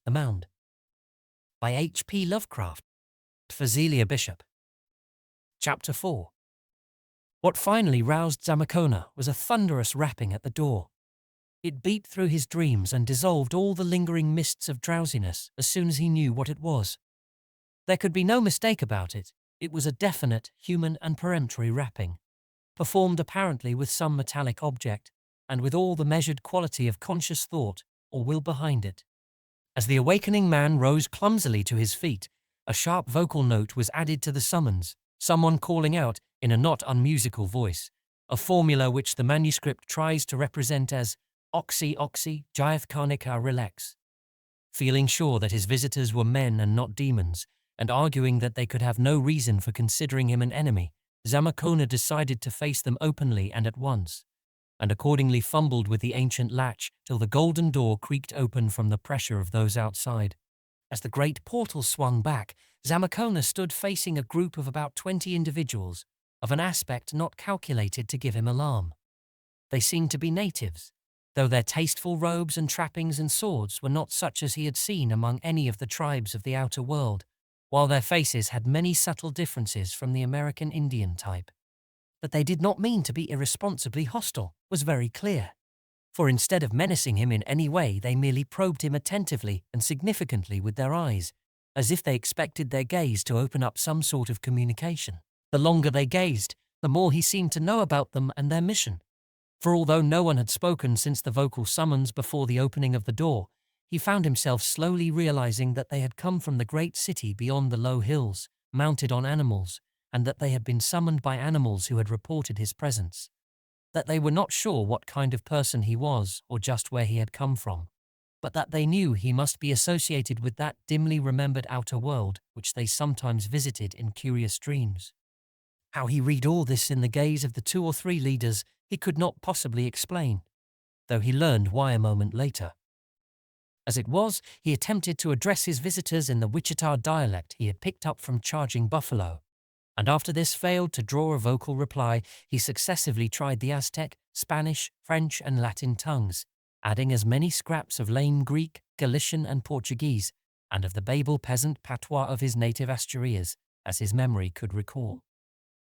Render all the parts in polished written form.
The Mound, by H.P. Lovecraft, for Zelia Bishop. Chapter 4. What finally roused Zamacona was a thunderous rapping at the door. It beat through his dreams and dissolved all the lingering mists of drowsiness as soon as he knew what it was. There could be no mistake about it. It was a definite, human and peremptory rapping, performed apparently with some metallic object, and with all the measured quality of conscious thought or will behind it. As the awakening man rose clumsily to his feet, a sharp vocal note was added to the summons, someone calling out, in a not unmusical voice, a formula which the manuscript tries to represent as Oxy Oxy Jayath Karnika Relax. Feeling sure that his visitors were men and not demons, and arguing that they could have no reason for considering him an enemy, Zamacona decided to face them openly and at once, and accordingly fumbled with the ancient latch till the golden door creaked open from the pressure of those outside. As the great portal swung back, Zamacona stood facing a group of about 20 individuals, of an aspect not calculated to give him alarm. They seemed to be natives, though their tasteful robes and trappings and swords were not such as he had seen among any of the tribes of the outer world, while their faces had many subtle differences from the American Indian type. That they did not mean to be irresponsibly hostile was very clear, for instead of menacing him in any way, they merely probed him attentively and significantly with their eyes, as if they expected their gaze to open up some sort of communication. The longer they gazed, the more he seemed to know about them and their mission. For although no one had spoken since the vocal summons before the opening of the door, he found himself slowly realizing that they had come from the great city beyond the low hills, mounted on animals, and that they had been summoned by animals who had reported his presence. That they were not sure what kind of person he was or just where he had come from, but that they knew he must be associated with that dimly remembered outer world which they sometimes visited in curious dreams. How he read all this in the gaze of the 2 or 3 leaders he could not possibly explain, though he learned why a moment later. As it was, he attempted to address his visitors in the Wichita dialect he had picked up from Charging Buffalo, and after this failed to draw a vocal reply, he successively tried the Aztec, Spanish, French and Latin tongues, adding as many scraps of lame Greek, Galician and Portuguese, and of the Babel peasant patois of his native Asturias, as his memory could recall.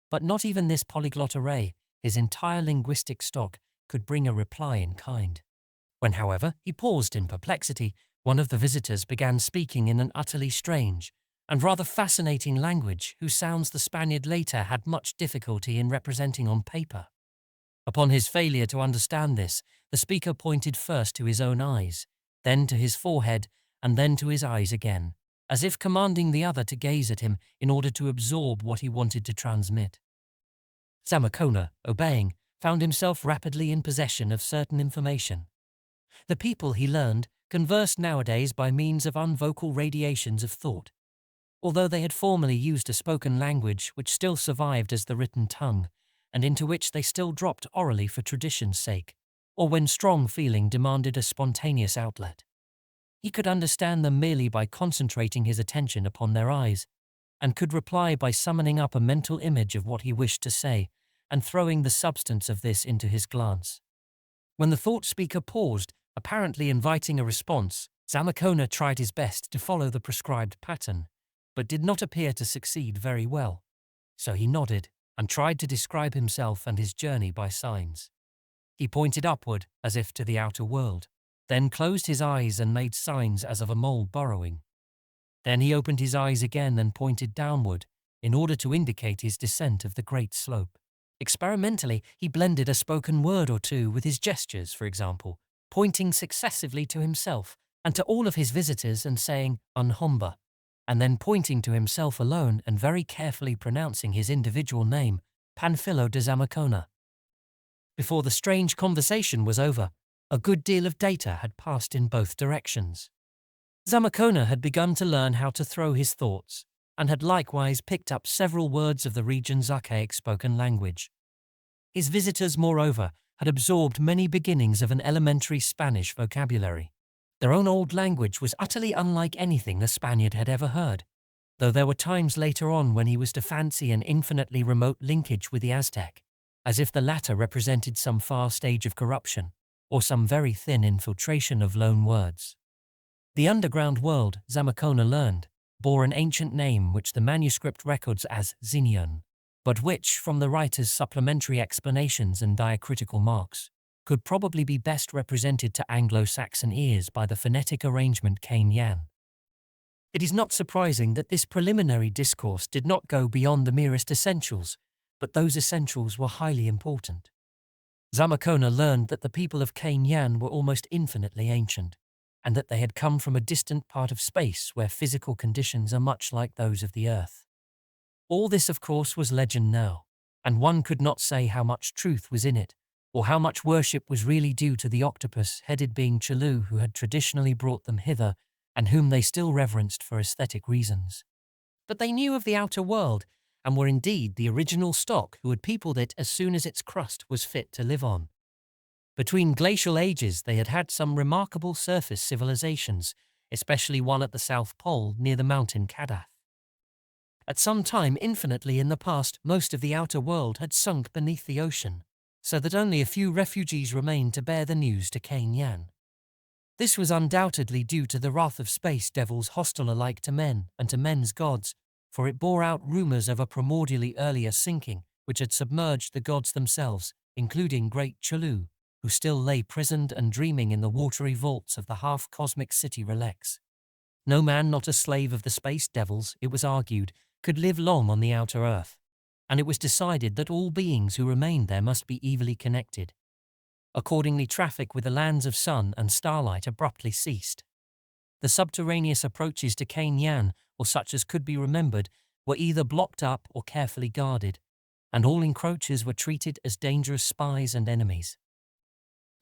But not even this polyglot array, his entire linguistic stock, could bring a reply in kind. When, however, he paused in perplexity, one of the visitors began speaking in an utterly strange and rather fascinating language whose sounds the Spaniard later had much difficulty in representing on paper. Upon his failure to understand this, the speaker pointed first to his own eyes, then to his forehead, and then to his eyes again, as if commanding the other to gaze at him in order to absorb what he wanted to transmit. Zamacona, obeying, found himself rapidly in possession of certain information. The people, he learned, conversed nowadays by means of unvocal radiations of thought, although they had formerly used a spoken language which still survived as the written tongue, and into which they still dropped orally for tradition's sake, or when strong feeling demanded a spontaneous outlet. He could understand them merely by concentrating his attention upon their eyes, and could reply by summoning up a mental image of what he wished to say, and throwing the substance of this into his glance. When the thought speaker paused, apparently inviting a response, Zamacona tried his best to follow the prescribed pattern, but did not appear to succeed very well. So he nodded and tried to describe himself and his journey by signs. He pointed upward, as if to the outer world, then closed his eyes and made signs as of a mole burrowing. Then he opened his eyes again and pointed downward, in order to indicate his descent of the great slope. Experimentally, he blended a spoken word or two with his gestures, for example, pointing successively to himself and to all of his visitors and saying, "Unhomba," and then pointing to himself alone and very carefully pronouncing his individual name, Panfilo de Zamacona. Before the strange conversation was over, a good deal of data had passed in both directions. Zamacona had begun to learn how to throw his thoughts, and had likewise picked up several words of the region's archaic spoken language. His visitors, moreover, had absorbed many beginnings of an elementary Spanish vocabulary. Their own old language was utterly unlike anything the Spaniard had ever heard, though there were times later on when he was to fancy an infinitely remote linkage with the Aztec, as if the latter represented some far stage of corruption, or some very thin infiltration of loan words. The underground world, Zamacona learned, bore an ancient name which the manuscript records as Xenion, but which, from the writer's supplementary explanations and diacritical marks, could probably be best represented to Anglo-Saxon ears by the phonetic arrangement Cain-Yan. It is not surprising that this preliminary discourse did not go beyond the merest essentials, but those essentials were highly important. Zamacona learned that the people of Cain-Yan were almost infinitely ancient, and that they had come from a distant part of space where physical conditions are much like those of the Earth. All this, of course, was legend now, and one could not say how much truth was in it, or how much worship was really due to the octopus-headed being Tulu who had traditionally brought them hither, and whom they still reverenced for aesthetic reasons. But they knew of the outer world, and were indeed the original stock who had peopled it as soon as its crust was fit to live on. Between glacial ages they had had some remarkable surface civilizations, especially one at the South Pole near the mountain Kadath. At some time infinitely in the past, most of the outer world had sunk beneath the ocean, so that only a few refugees remained to bear the news to Cain-Yan. This was undoubtedly due to the wrath of space devils hostile alike to men and to men's gods, for it bore out rumors of a primordially earlier sinking which had submerged the gods themselves, including great Tulu, who still lay prisoned and dreaming in the watery vaults of the half-cosmic city Relax. No man not a slave of the space devils, it was argued, could live long on the outer earth, and it was decided that all beings who remained there must be evilly connected. Accordingly, traffic with the lands of sun and starlight abruptly ceased. The subterraneous approaches to Cain-Yan, or such as could be remembered, were either blocked up or carefully guarded, and all encroachers were treated as dangerous spies and enemies.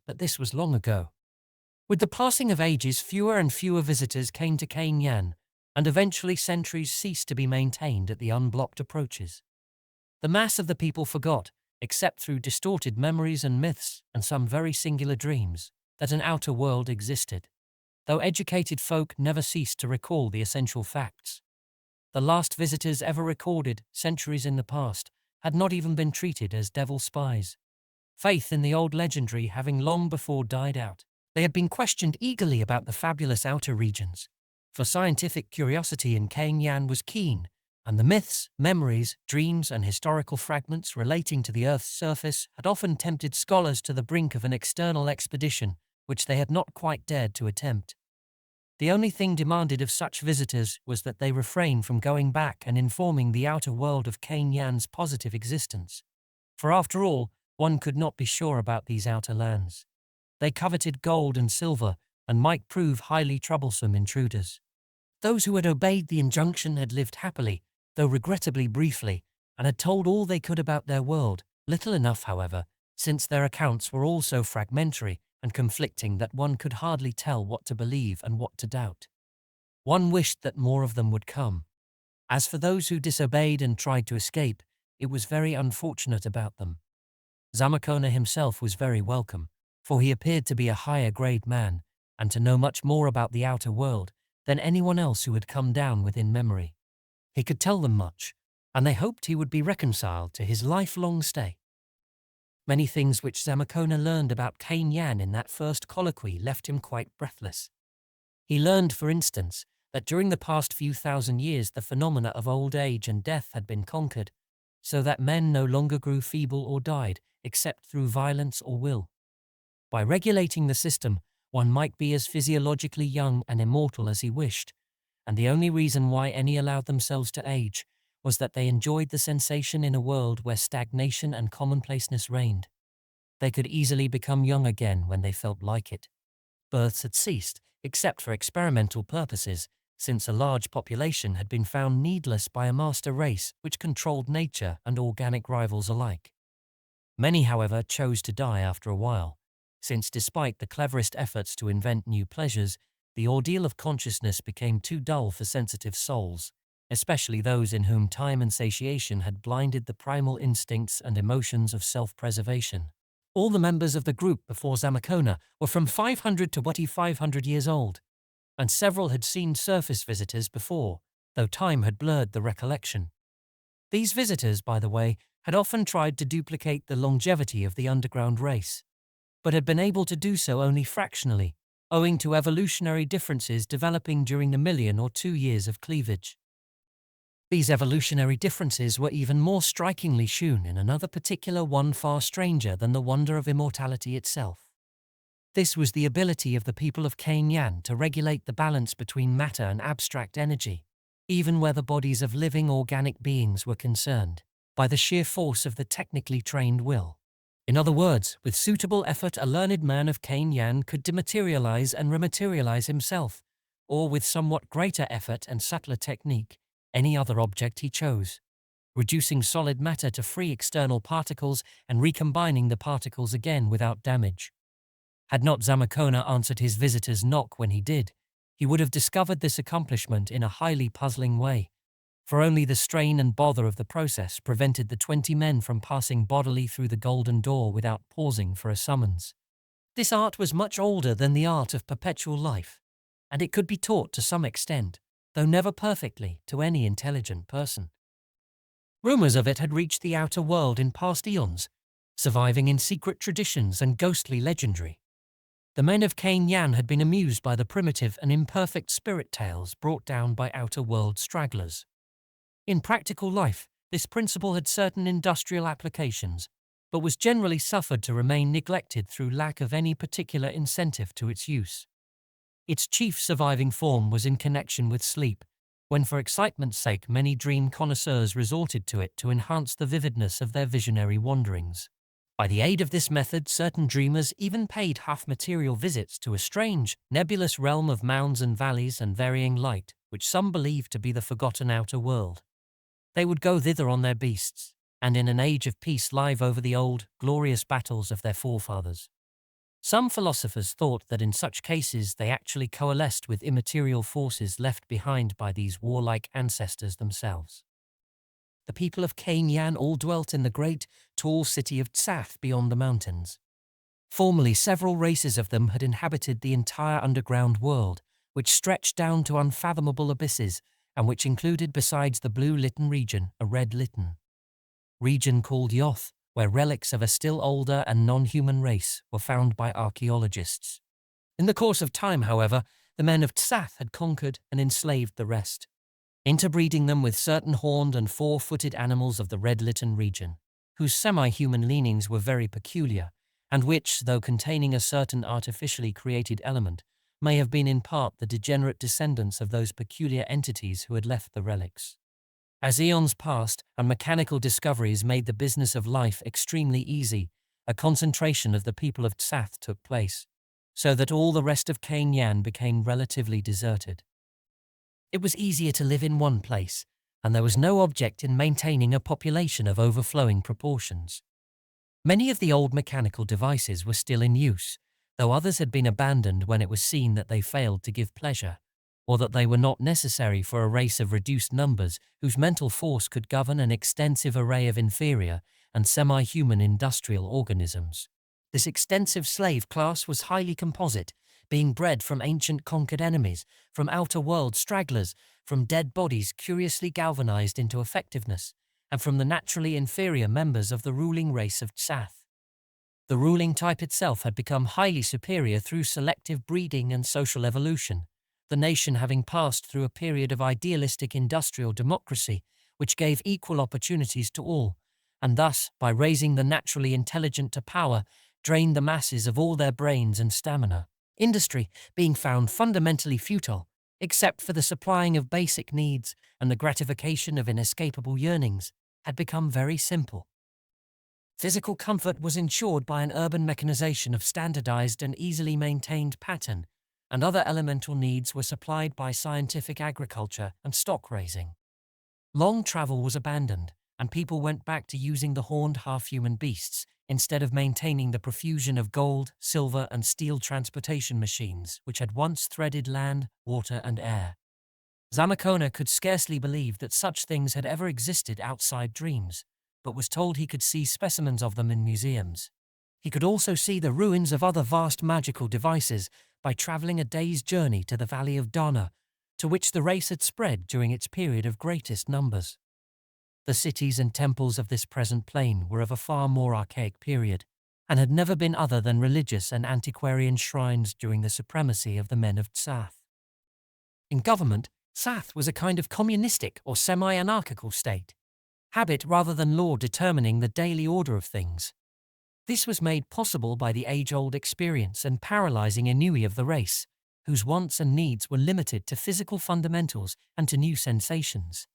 But this was long ago. With the passing of ages, fewer and fewer visitors came to Cain-Yan, and eventually sentries ceased to be maintained at the unblocked approaches. The mass of the people forgot, except through distorted memories and myths and some very singular dreams, that an outer world existed, though educated folk never ceased to recall the essential facts. The last visitors ever recorded, centuries in the past, had not even been treated as devil spies. Faith in the old legendary having long before died out, they had been questioned eagerly about the fabulous outer regions, for scientific curiosity in Cain-Yan was keen, and the myths, memories, dreams, and historical fragments relating to the Earth's surface had often tempted scholars to the brink of an external expedition which they had not quite dared to attempt. The only thing demanded of such visitors was that they refrain from going back and informing the outer world of Cain-Yan's positive existence, for after all, one could not be sure about these outer lands. They coveted gold and silver and might prove highly troublesome intruders. Those who had obeyed the injunction had lived happily, though regrettably briefly, and had told all they could about their world, little enough, however, since their accounts were all so fragmentary and conflicting that one could hardly tell what to believe and what to doubt. One wished that more of them would come. As for those who disobeyed and tried to escape, it was very unfortunate about them. Zamacona himself was very welcome, for he appeared to be a higher-grade man, and to know much more about the outer world than anyone else who had come down within memory. He could tell them much, and they hoped he would be reconciled to his lifelong stay. Many things which Zamacona learned about Cain-Yan in that first colloquy left him quite breathless. He learned, for instance, that during the past few thousand years the phenomena of old age and death had been conquered, so that men no longer grew feeble or died, except through violence or will. By regulating the system, one might be as physiologically young and immortal as he wished, and the only reason why any allowed themselves to age was that they enjoyed the sensation in a world where stagnation and commonplaceness reigned. They could easily become young again when they felt like it. Births had ceased, except for experimental purposes, since a large population had been found needless by a master race which controlled nature and organic rivals alike. Many, however, chose to die after a while, since despite the cleverest efforts to invent new pleasures, the ordeal of consciousness became too dull for sensitive souls, especially those in whom time and satiation had blinded the primal instincts and emotions of self-preservation. All the members of the group before Zamacona were from 500 to 500 years old, and several had seen surface visitors before, though time had blurred the recollection. These visitors, by the way, had often tried to duplicate the longevity of the underground race, but had been able to do so only fractionally, owing to evolutionary differences developing during the 1,000,000 or 2 years of cleavage. These evolutionary differences were even more strikingly shewn in another particular one far stranger than the wonder of immortality itself. This was the ability of the people of Cain to regulate the balance between matter and abstract energy, even where the bodies of living organic beings were concerned, by the sheer force of the technically trained will. In other words, with suitable effort a learned man of Cain could dematerialize and rematerialize himself, or with somewhat greater effort and subtler technique, any other object he chose, reducing solid matter to free external particles and recombining the particles again without damage. Had not Zamacona answered his visitor's knock when he did, he would have discovered this accomplishment in a highly puzzling way, for only the strain and bother of the process prevented the 20 men from passing bodily through the golden door without pausing for a summons. This art was much older than the art of perpetual life, and it could be taught to some extent, though never perfectly, to any intelligent person. Rumors of it had reached the outer world in past eons, surviving in secret traditions and ghostly legendary. The men of Cain had been amused by the primitive and imperfect spirit tales brought down by outer world stragglers. In practical life, this principle had certain industrial applications, but was generally suffered to remain neglected through lack of any particular incentive to its use. Its chief surviving form was in connection with sleep, when for excitement's sake many dream connoisseurs resorted to it to enhance the vividness of their visionary wanderings. By the aid of this method, certain dreamers even paid half-material visits to a strange, nebulous realm of mounds and valleys and varying light, which some believed to be the forgotten outer world. They would go thither on their beasts, and in an age of peace live over the old, glorious battles of their forefathers. Some philosophers thought that in such cases they actually coalesced with immaterial forces left behind by these warlike ancestors themselves. The people of Cain all dwelt in the great, tall city of Tsath beyond the mountains. Formerly, several races of them had inhabited the entire underground world, which stretched down to unfathomable abysses, and which included, besides the blue Litten region, a red Litten region called Yoth, where relics of a still older and non-human race were found by archaeologists. In the course of time, however, the men of Tsath had conquered and enslaved the rest, interbreeding them with certain horned and four-footed animals of the Red Litten region, whose semi-human leanings were very peculiar, and which, though containing a certain artificially created element, may have been in part the degenerate descendants of those peculiar entities who had left the relics. As eons passed and mechanical discoveries made the business of life extremely easy, a concentration of the people of Tsath took place, so that all the rest of Cain became relatively deserted. It was easier to live in one place, and there was no object in maintaining a population of overflowing proportions. Many of the old mechanical devices were still in use, though others had been abandoned when it was seen that they failed to give pleasure, or that they were not necessary for a race of reduced numbers whose mental force could govern an extensive array of inferior and semi-human industrial organisms. This extensive slave class was highly composite, being bred from ancient conquered enemies, from outer world stragglers, from dead bodies curiously galvanized into effectiveness, and from the naturally inferior members of the ruling race of Tsath. The ruling type itself had become highly superior through selective breeding and social evolution, the nation having passed through a period of idealistic industrial democracy which gave equal opportunities to all, and thus, by raising the naturally intelligent to power, drained the masses of all their brains and stamina. Industry, being found fundamentally futile, except for the supplying of basic needs and the gratification of inescapable yearnings, had become very simple. Physical comfort was ensured by an urban mechanization of standardized and easily maintained pattern, and other elemental needs were supplied by scientific agriculture and stock raising. Long travel was abandoned, and people went back to using the horned half-human beasts instead of maintaining the profusion of gold, silver, and steel transportation machines which had once threaded land, water, and air. Zamacona could scarcely believe that such things had ever existed outside dreams, but was told he could see specimens of them in museums. He could also see the ruins of other vast magical devices by traveling a day's journey to the valley of Dana, to which the race had spread during its period of greatest numbers. The cities and temples of this present plain were of a far more archaic period, and had never been other than religious and antiquarian shrines during the supremacy of the men of Tsath. In government, Tsath was a kind of communistic or semi-anarchical state, habit rather than law determining the daily order of things. This was made possible by the age-old experience and paralyzing ennui of the race, whose wants and needs were limited to physical fundamentals and to new sensations.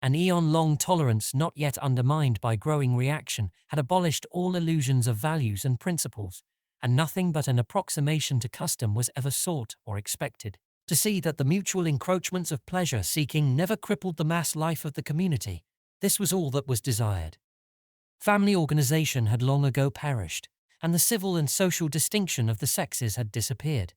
An eon-long tolerance not yet undermined by growing reaction had abolished all illusions of values and principles, and nothing but an approximation to custom was ever sought or expected. To see that the mutual encroachments of pleasure-seeking never crippled the mass life of the community, this was all that was desired. Family organization had long ago perished, and the civil and social distinction of the sexes had disappeared.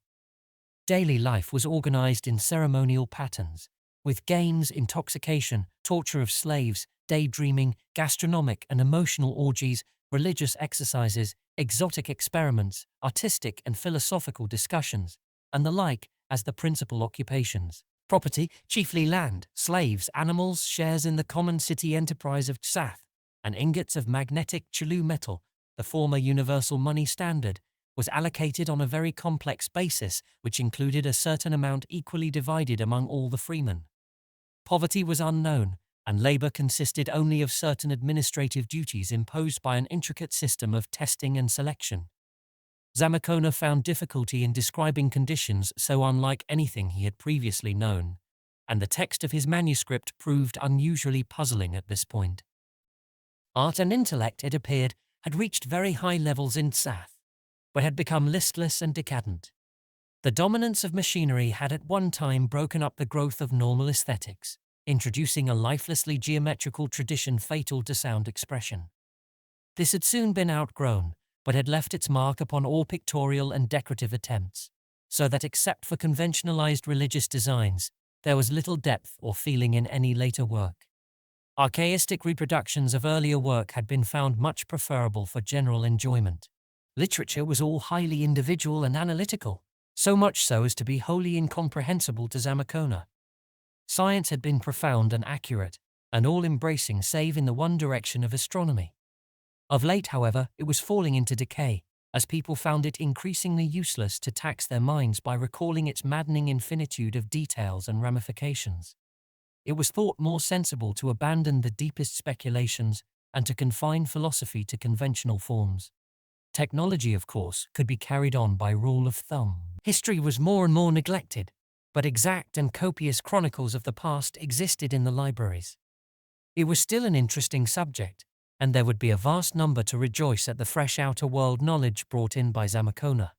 Daily life was organized in ceremonial patterns, with games, intoxication, torture of slaves, daydreaming, gastronomic and emotional orgies, religious exercises, exotic experiments, artistic and philosophical discussions, and the like as the principal occupations. Property, chiefly land, slaves, animals, shares in the common city enterprise of Tsath, and ingots of magnetic Tulu metal, the former universal money standard, was allocated on a very complex basis which included a certain amount equally divided among all the freemen. Poverty was unknown, and labor consisted only of certain administrative duties imposed by an intricate system of testing and selection. Zamacona found difficulty in describing conditions so unlike anything he had previously known, and the text of his manuscript proved unusually puzzling at this point. Art and intellect, it appeared, had reached very high levels in Tsath, but had become listless and decadent. The dominance of machinery had at one time broken up the growth of normal aesthetics, introducing a lifelessly geometrical tradition fatal to sound expression. This had soon been outgrown, but had left its mark upon all pictorial and decorative attempts, so that except for conventionalized religious designs, there was little depth or feeling in any later work. Archaistic reproductions of earlier work had been found much preferable for general enjoyment. Literature was all highly individual and analytical, so much so as to be wholly incomprehensible to Zamacona. Science had been profound and accurate, and all-embracing save in the one direction of astronomy. Of late, however, it was falling into decay, as people found it increasingly useless to tax their minds by recalling its maddening infinitude of details and ramifications. It was thought more sensible to abandon the deepest speculations and to confine philosophy to conventional forms. Technology, of course, could be carried on by rule of thumb. History was more and more neglected, but exact and copious chronicles of the past existed in the libraries. It was still an interesting subject, and there would be a vast number to rejoice at the fresh outer world knowledge brought in by Zamacona.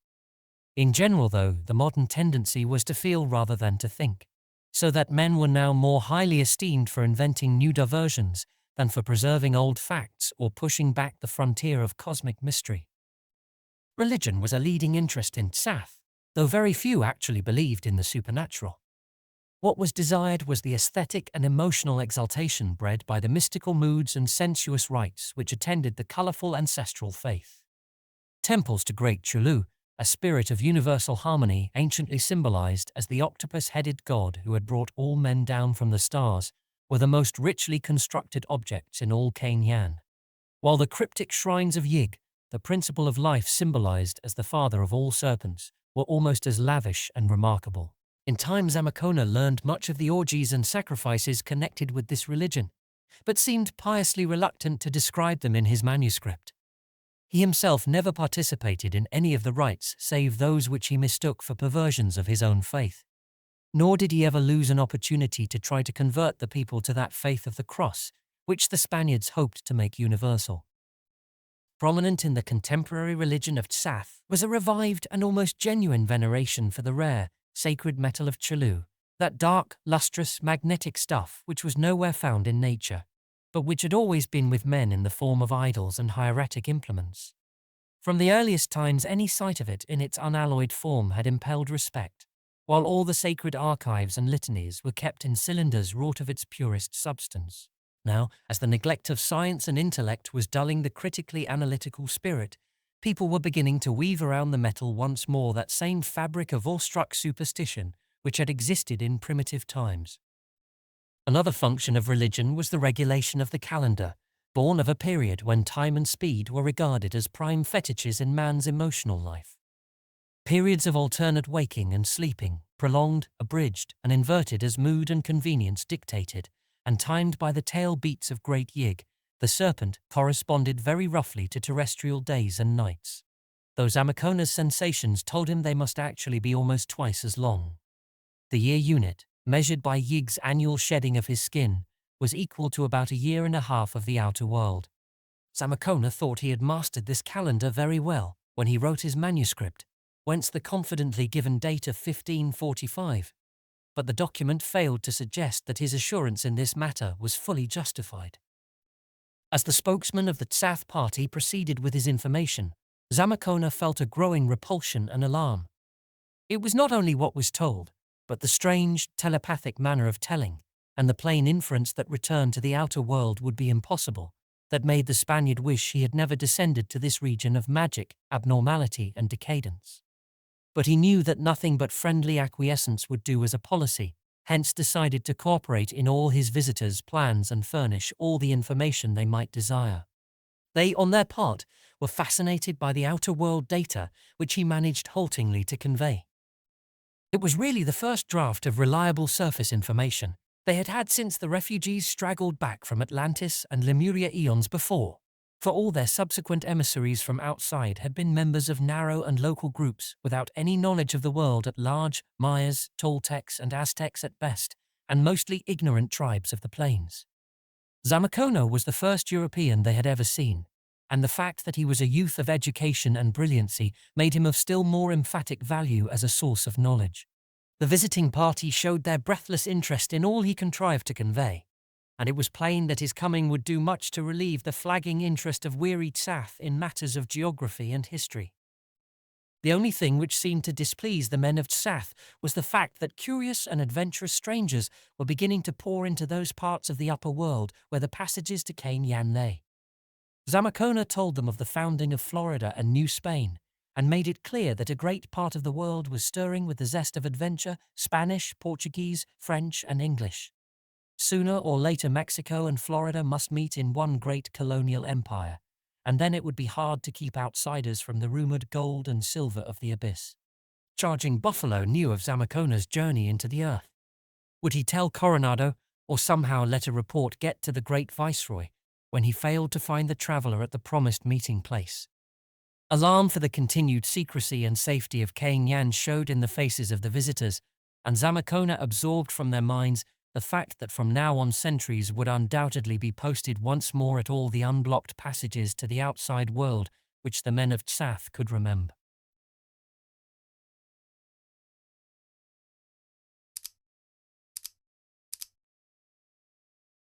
In general, though, the modern tendency was to feel rather than to think, so that men were now more highly esteemed for inventing new diversions than for preserving old facts or pushing back the frontier of cosmic mystery. Religion was a leading interest in Tsath, though very few actually believed in the supernatural. What was desired was the aesthetic and emotional exaltation bred by the mystical moods and sensuous rites which attended the colorful ancestral faith. Temples to great Tulu, a spirit of universal harmony anciently symbolized as the octopus-headed god who had brought all men down from the stars, were the most richly constructed objects in all Canaan, while the cryptic shrines of Yig, the principle of life symbolized as the father of all serpents, were almost as lavish and remarkable. In time, Zamacona learned much of the orgies and sacrifices connected with this religion, but seemed piously reluctant to describe them in his manuscript. He himself never participated in any of the rites save those which he mistook for perversions of his own faith. Nor did he ever lose an opportunity to try to convert the people to that faith of the cross, which the Spaniards hoped to make universal. Prominent in the contemporary religion of Tsath was a revived and almost genuine veneration for the rare, sacred metal of Tulu, that dark, lustrous, magnetic stuff which was nowhere found in nature, but which had always been with men in the form of idols and hieratic implements. From the earliest times, any sight of it in its unalloyed form had impelled respect, while all the sacred archives and litanies were kept in cylinders wrought of its purest substance. Now, as the neglect of science and intellect was dulling the critically analytical spirit, people were beginning to weave around the metal once more that same fabric of awestruck superstition which had existed in primitive times. Another function of religion was the regulation of the calendar, born of a period when time and speed were regarded as prime fetishes in man's emotional life. Periods of alternate waking and sleeping, prolonged, abridged, and inverted as mood and convenience dictated, and timed by the tail beats of great Yig, the serpent, corresponded very roughly to terrestrial days and nights. Though Zamacona's sensations told him they must actually be almost twice as long. The year unit, measured by Yig's annual shedding of his skin, was equal to about a year and a half of the outer world. Zamacona thought he had mastered this calendar very well when he wrote his manuscript, whence the confidently given date of 1545. But the document failed to suggest that his assurance in this matter was fully justified. As the spokesman of the Tsath party proceeded with his information, Zamacona felt a growing repulsion and alarm. It was not only what was told, but the strange, telepathic manner of telling, and the plain inference that return to the outer world would be impossible, that made the Spaniard wish he had never descended to this region of magic, abnormality, and decadence. But he knew that nothing but friendly acquiescence would do as a policy, hence decided to cooperate in all his visitors' plans and furnish all the information they might desire. They, on their part, were fascinated by the outer world data which he managed haltingly to convey. It was really the first draft of reliable surface information they had had since the refugees straggled back from Atlantis and Lemuria eons before, for all their subsequent emissaries from outside had been members of narrow and local groups without any knowledge of the world at large, Mayas, Toltecs and Aztecs at best, and mostly ignorant tribes of the plains. Zamacona was the first European they had ever seen, and the fact that he was a youth of education and brilliancy made him of still more emphatic value as a source of knowledge. The visiting party showed their breathless interest in all he contrived to convey, and it was plain that his coming would do much to relieve the flagging interest of weary Tsath in matters of geography and history. The only thing which seemed to displease the men of Tsath was the fact that curious and adventurous strangers were beginning to pour into those parts of the upper world where the passages to Cain Yan lay. Zamacona told them of the founding of Florida and New Spain, and made it clear that a great part of the world was stirring with the zest of adventure, Spanish, Portuguese, French, and English. Sooner or later Mexico and Florida must meet in one great colonial empire, and then it would be hard to keep outsiders from the rumored gold and silver of the abyss. Charging Buffalo knew of Zamacona's journey into the earth. Would he tell Coronado, or somehow let a report get to the great viceroy, when he failed to find the traveler at the promised meeting place? Alarm for the continued secrecy and safety of Cain Yan showed in the faces of the visitors, and Zamacona absorbed from their minds the fact that from now on sentries would undoubtedly be posted once more at all the unblocked passages to the outside world which the men of Tsath could remember.